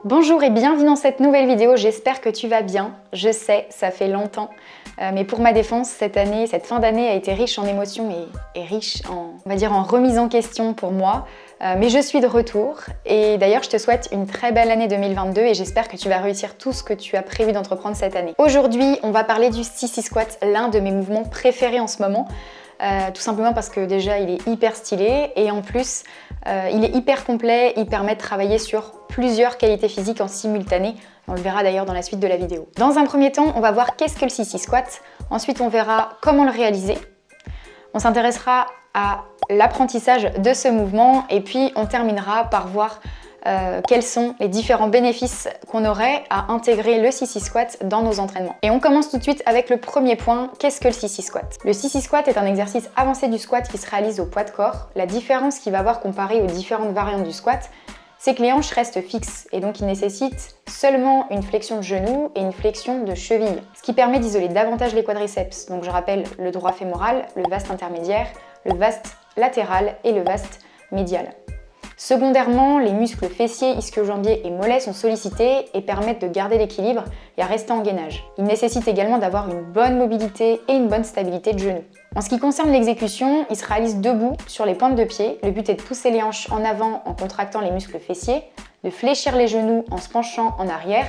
Bonjour et bienvenue dans cette nouvelle vidéo, j'espère que tu vas bien. Je sais, ça fait longtemps, mais pour ma défense, cette fin d'année a été riche en émotions et riche en remise en question pour moi. Mais je suis de retour et d'ailleurs je te souhaite une très belle année 2022 et j'espère que tu vas réussir tout ce que tu as prévu d'entreprendre cette année. Aujourd'hui, on va parler du Sissy Squat, l'un de mes mouvements préférés en ce moment. Tout simplement parce que déjà il est hyper stylé et en plus il est hyper complet, il permet de travailler sur plusieurs qualités physiques en simultané. On le verra d'ailleurs dans la suite de la vidéo. Dans un premier temps, on va voir qu'est-ce que le Sissy Squat. Ensuite, on verra comment le réaliser. On s'intéressera à l'apprentissage de ce mouvement et puis on terminera par voir quels sont les différents bénéfices qu'on aurait à intégrer le Sissy Squat dans nos entraînements. Et on commence tout de suite avec le premier point, qu'est-ce que le Sissy Squat? Le Sissy Squat est un exercice avancé du squat qui se réalise au poids de corps. La différence qu'il va avoir comparé aux différentes variantes du squat, c'est que les hanches restent fixes et donc il nécessite seulement une flexion de genou et une flexion de cheville, ce qui permet d'isoler davantage les quadriceps. Donc je rappelle le droit fémoral, le vaste intermédiaire, le vaste latéral et le vaste médial. Secondairement, les muscles fessiers, ischio-jambiers et mollets sont sollicités et permettent de garder l'équilibre et à rester en gainage. Ils nécessitent également d'avoir une bonne mobilité et une bonne stabilité de genou. En ce qui concerne l'exécution, il se réalise debout sur les pointes de pied. Le but est de pousser les hanches en avant en contractant les muscles fessiers, de fléchir les genoux en se penchant en arrière.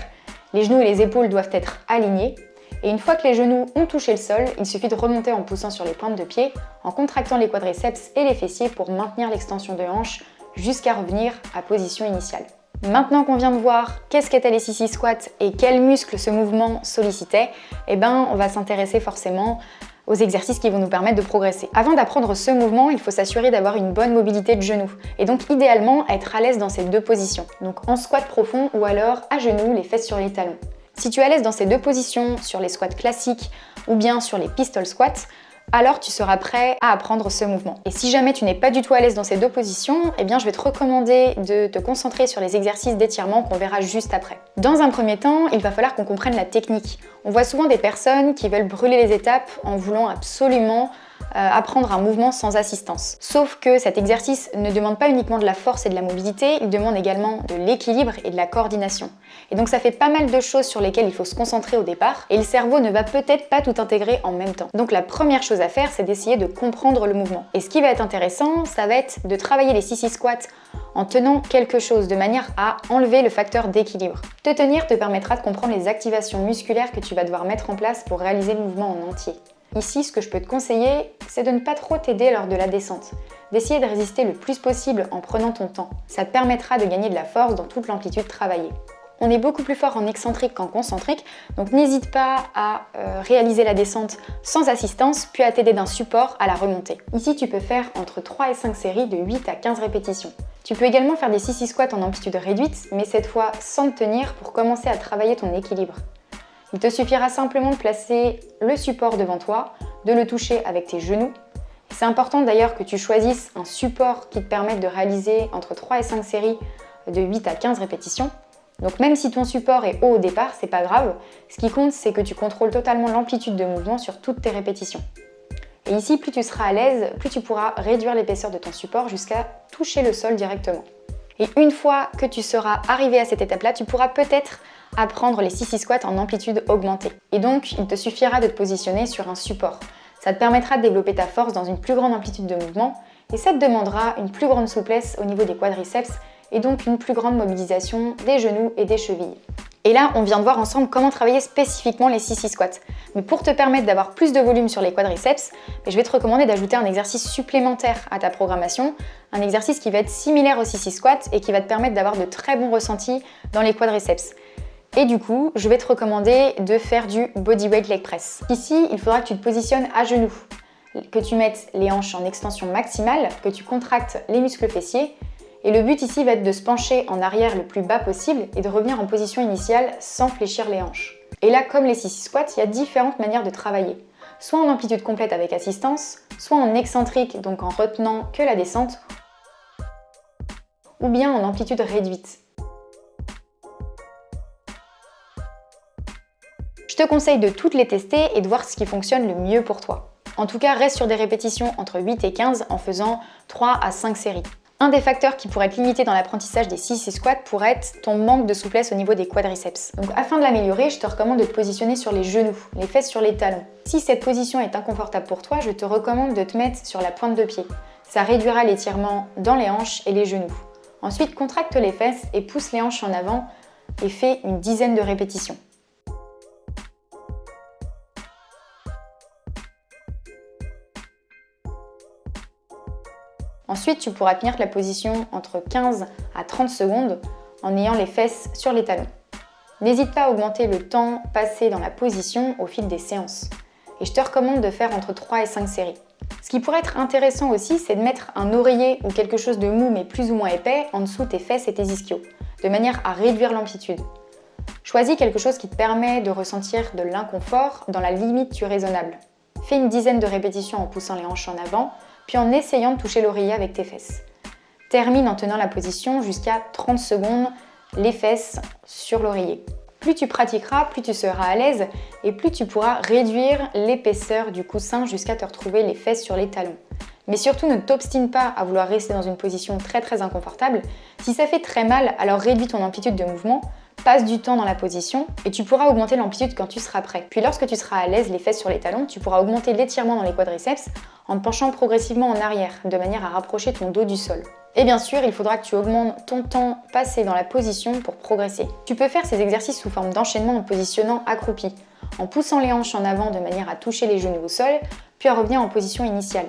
Les genoux et les épaules doivent être alignés. Et une fois que les genoux ont touché le sol, il suffit de remonter en poussant sur les pointes de pied, en contractant les quadriceps et les fessiers pour maintenir l'extension de hanche jusqu'à revenir à position initiale. Maintenant qu'on vient de voir qu'est-ce qu'étaient les Sissy Squats et quels muscles ce mouvement sollicitait, on va s'intéresser forcément aux exercices qui vont nous permettre de progresser. Avant d'apprendre ce mouvement, il faut s'assurer d'avoir une bonne mobilité de genoux et donc idéalement être à l'aise dans ces deux positions, donc en squat profond ou alors à genoux, les fesses sur les talons. Si tu es à l'aise dans ces deux positions, sur les squats classiques ou bien sur les pistol squats, alors tu seras prêt à apprendre ce mouvement. Et si jamais tu n'es pas du tout à l'aise dans ces deux positions, je vais te recommander de te concentrer sur les exercices d'étirement qu'on verra juste après. Dans un premier temps, il va falloir qu'on comprenne la technique. On voit souvent des personnes qui veulent brûler les étapes en voulant absolument apprendre un mouvement sans assistance. Sauf que cet exercice ne demande pas uniquement de la force et de la mobilité, il demande également de l'équilibre et de la coordination. Et donc ça fait pas mal de choses sur lesquelles il faut se concentrer au départ et le cerveau ne va peut-être pas tout intégrer en même temps. Donc la première chose à faire, c'est d'essayer de comprendre le mouvement. Et ce qui va être intéressant, ça va être de travailler les Sissy Squats en tenant quelque chose de manière à enlever le facteur d'équilibre. Te tenir te permettra de comprendre les activations musculaires que tu vas devoir mettre en place pour réaliser le mouvement en entier. Ici, ce que je peux te conseiller, c'est de ne pas trop t'aider lors de la descente, d'essayer de résister le plus possible en prenant ton temps. Ça te permettra de gagner de la force dans toute l'amplitude travaillée. On est beaucoup plus fort en excentrique qu'en concentrique, donc n'hésite pas à réaliser la descente sans assistance, puis à t'aider d'un support à la remontée. Ici, tu peux faire entre 3 et 5 séries de 8 à 15 répétitions. Tu peux également faire des Sissy Squats en amplitude réduite, mais cette fois sans te tenir pour commencer à travailler ton équilibre. Il te suffira simplement de placer le support devant toi, de le toucher avec tes genoux. C'est important d'ailleurs que tu choisisses un support qui te permette de réaliser entre 3 et 5 séries de 8 à 15 répétitions. Donc même si ton support est haut au départ, c'est pas grave. Ce qui compte, c'est que tu contrôles totalement l'amplitude de mouvement sur toutes tes répétitions. Et ici, plus tu seras à l'aise, plus tu pourras réduire l'épaisseur de ton support jusqu'à toucher le sol directement. Et une fois que tu seras arrivé à cette étape-là, tu pourras peut-être apprendre les Sissy Squats en amplitude augmentée. Et donc, il te suffira de te positionner sur un support. Ça te permettra de développer ta force dans une plus grande amplitude de mouvement et ça te demandera une plus grande souplesse au niveau des quadriceps et donc une plus grande mobilisation des genoux et des chevilles. Et là, on vient de voir ensemble comment travailler spécifiquement les Sissy Squats. Mais pour te permettre d'avoir plus de volume sur les quadriceps, je vais te recommander d'ajouter un exercice supplémentaire à ta programmation, un exercice qui va être similaire au Sissy Squat et qui va te permettre d'avoir de très bons ressentis dans les quadriceps. Et du coup, je vais te recommander de faire du bodyweight leg press. Ici, il faudra que tu te positionnes à genoux, que tu mettes les hanches en extension maximale, que tu contractes les muscles fessiers. Et le but ici va être de se pencher en arrière le plus bas possible et de revenir en position initiale sans fléchir les hanches. Et là, comme les Sissy Squats, il y a différentes manières de travailler. Soit en amplitude complète avec assistance, soit en excentrique, donc en retenant que la descente, ou bien en amplitude réduite. Je te conseille de toutes les tester et de voir ce qui fonctionne le mieux pour toi. En tout cas, reste sur des répétitions entre 8 et 15 en faisant 3 à 5 séries. Un des facteurs qui pourrait être limité dans l'apprentissage des sissy squats pourrait être ton manque de souplesse au niveau des quadriceps. Donc afin de l'améliorer, je te recommande de te positionner sur les genoux, les fesses sur les talons. Si cette position est inconfortable pour toi, je te recommande de te mettre sur la pointe de pied. Ça réduira l'étirement dans les hanches et les genoux. Ensuite, contracte les fesses et pousse les hanches en avant et fais une dizaine de répétitions. Ensuite, tu pourras tenir la position entre 15 à 30 secondes en ayant les fesses sur les talons. N'hésite pas à augmenter le temps passé dans la position au fil des séances. Et je te recommande de faire entre 3 et 5 séries. Ce qui pourrait être intéressant aussi, c'est de mettre un oreiller ou quelque chose de mou mais plus ou moins épais en dessous tes fesses et tes ischios, de manière à réduire l'amplitude. Choisis quelque chose qui te permet de ressentir de l'inconfort dans la limite du raisonnable. Fais une dizaine de répétitions en poussant les hanches en avant, puis en essayant de toucher l'oreiller avec tes fesses. Termine en tenant la position jusqu'à 30 secondes, les fesses sur l'oreiller. Plus tu pratiqueras, plus tu seras à l'aise et plus tu pourras réduire l'épaisseur du coussin jusqu'à te retrouver les fesses sur les talons. Mais surtout, ne t'obstine pas à vouloir rester dans une position très inconfortable. Si ça fait très mal, alors réduis ton amplitude de mouvement, passe du temps dans la position et tu pourras augmenter l'amplitude quand tu seras prêt. Puis lorsque tu seras à l'aise, les fesses sur les talons, tu pourras augmenter l'étirement dans les quadriceps en te penchant progressivement en arrière, de manière à rapprocher ton dos du sol. Et bien sûr, il faudra que tu augmentes ton temps passé dans la position pour progresser. Tu peux faire ces exercices sous forme d'enchaînement en positionnant accroupi, en poussant les hanches en avant de manière à toucher les genoux au sol, puis à revenir en position initiale.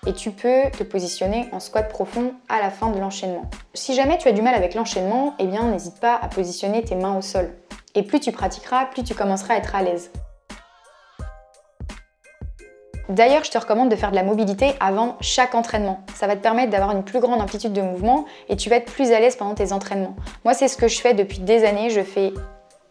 Et tu peux te positionner en squat profond à la fin de l'enchaînement. Si jamais tu as du mal avec l'enchaînement, eh bien n'hésite pas à positionner tes mains au sol. Et plus tu pratiqueras, plus tu commenceras à être à l'aise. D'ailleurs, je te recommande de faire de la mobilité avant chaque entraînement. Ça va te permettre d'avoir une plus grande amplitude de mouvement et tu vas être plus à l'aise pendant tes entraînements. Moi, c'est ce que je fais depuis des années. Je fais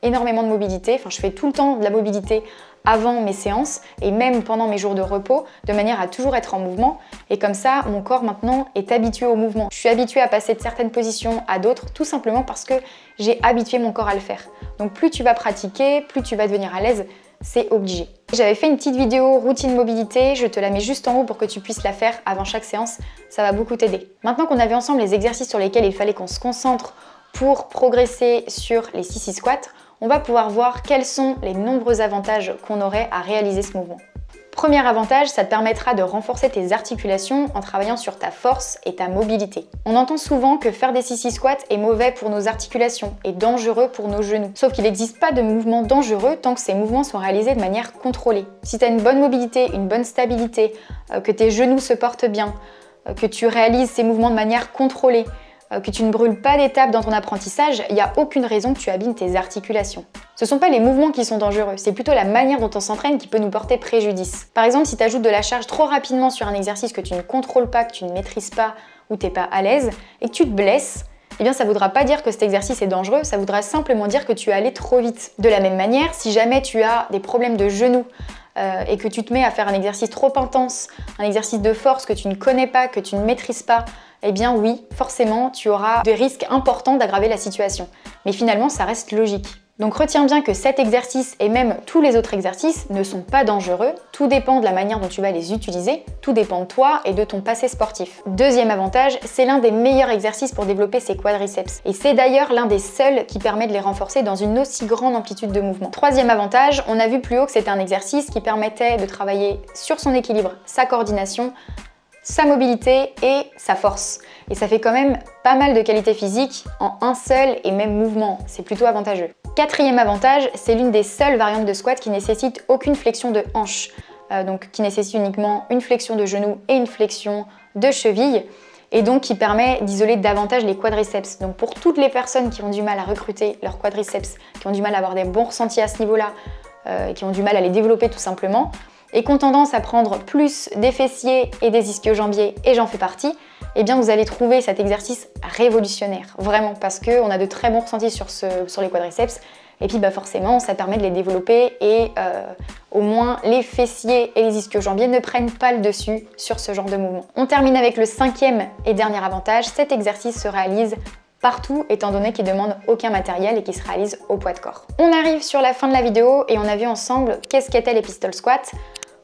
énormément de mobilité. Enfin, je fais tout le temps de la mobilité avant mes séances et même pendant mes jours de repos, de manière à toujours être en mouvement. Et comme ça, mon corps maintenant est habitué au mouvement. Je suis habituée à passer de certaines positions à d'autres, tout simplement parce que j'ai habitué mon corps à le faire. Donc plus tu vas pratiquer, plus tu vas devenir à l'aise. C'est obligé. J'avais fait une petite vidéo routine mobilité, je te la mets juste en haut pour que tu puisses la faire avant chaque séance, ça va beaucoup t'aider. Maintenant qu'on a vu ensemble les exercices sur lesquels il fallait qu'on se concentre pour progresser sur les sissy squats, on va pouvoir voir quels sont les nombreux avantages qu'on aurait à réaliser ce mouvement. Premier avantage, ça te permettra de renforcer tes articulations en travaillant sur ta force et ta mobilité. On entend souvent que faire des sissy squats est mauvais pour nos articulations et dangereux pour nos genoux. Sauf qu'il n'existe pas de mouvement dangereux tant que ces mouvements sont réalisés de manière contrôlée. Si tu as une bonne mobilité, une bonne stabilité, que tes genoux se portent bien, que tu réalises ces mouvements de manière contrôlée, que tu ne brûles pas d'étapes dans ton apprentissage, il n'y a aucune raison que tu abîmes tes articulations. Ce ne sont pas les mouvements qui sont dangereux, c'est plutôt la manière dont on s'entraîne qui peut nous porter préjudice. Par exemple, si tu ajoutes de la charge trop rapidement sur un exercice que tu ne contrôles pas, que tu ne maîtrises pas ou tu n'es pas à l'aise et que tu te blesses, eh bien ça ne voudra pas dire que cet exercice est dangereux, ça voudra simplement dire que tu es allé trop vite. De la même manière, si jamais tu as des problèmes de genoux, et que tu te mets à faire un exercice trop intense, un exercice de force que tu ne connais pas, que tu ne maîtrises pas, eh bien oui, forcément, tu auras des risques importants d'aggraver la situation. Mais finalement, ça reste logique. Donc retiens bien que cet exercice et même tous les autres exercices ne sont pas dangereux, tout dépend de la manière dont tu vas les utiliser, tout dépend de toi et de ton passé sportif. Deuxième avantage, c'est l'un des meilleurs exercices pour développer ses quadriceps. Et c'est d'ailleurs l'un des seuls qui permet de les renforcer dans une aussi grande amplitude de mouvement. Troisième avantage, on a vu plus haut que c'était un exercice qui permettait de travailler sur son équilibre, sa coordination, sa mobilité et sa force. Et ça fait quand même pas mal de qualité physique en un seul et même mouvement, c'est plutôt avantageux. Quatrième avantage, c'est l'une des seules variantes de squat qui nécessite aucune flexion de hanche, donc qui nécessite uniquement une flexion de genou et une flexion de cheville, et donc qui permet d'isoler davantage les quadriceps. Donc pour toutes les personnes qui ont du mal à recruter leurs quadriceps, qui ont du mal à avoir des bons ressentis à ce niveau-là, qui ont du mal à les développer tout simplement, et qui ont tendance à prendre plus des fessiers et des ischio-jambiers, et j'en fais partie, eh bien vous allez trouver cet exercice révolutionnaire, vraiment, parce qu'on a de très bons ressentis sur les quadriceps, et puis forcément ça permet de les développer et au moins les fessiers et les ischio-jambiers ne prennent pas le dessus sur ce genre de mouvement. On termine avec le cinquième et dernier avantage, cet exercice se réalise partout étant donné qu'il ne demande aucun matériel et qu'il se réalise au poids de corps. On arrive sur la fin de la vidéo et on a vu ensemble qu'est-ce qu'étaient les pistol squats,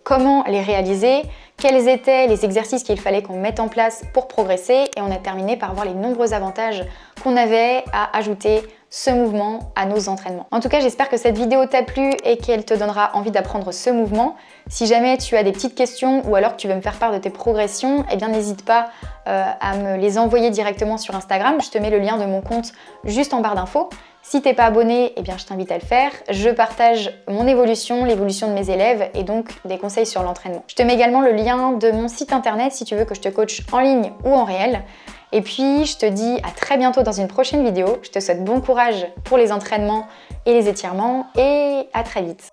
comment les réaliser, quels étaient les exercices qu'il fallait qu'on mette en place pour progresser et on a terminé par voir les nombreux avantages qu'on avait à ajouter ce mouvement à nos entraînements. En tout cas, j'espère que cette vidéo t'a plu et qu'elle te donnera envie d'apprendre ce mouvement. Si jamais tu as des petites questions ou alors que tu veux me faire part de tes progressions, eh bien n'hésite pas à me les envoyer directement sur Instagram. Je te mets le lien de mon compte juste en barre d'infos. Si t'es pas abonné, eh bien je t'invite à le faire. Je partage mon évolution, l'évolution de mes élèves et donc des conseils sur l'entraînement. Je te mets également le lien de mon site internet si tu veux que je te coach en ligne ou en réel. Et puis, je te dis à très bientôt dans une prochaine vidéo. Je te souhaite bon courage pour les entraînements et les étirements et à très vite.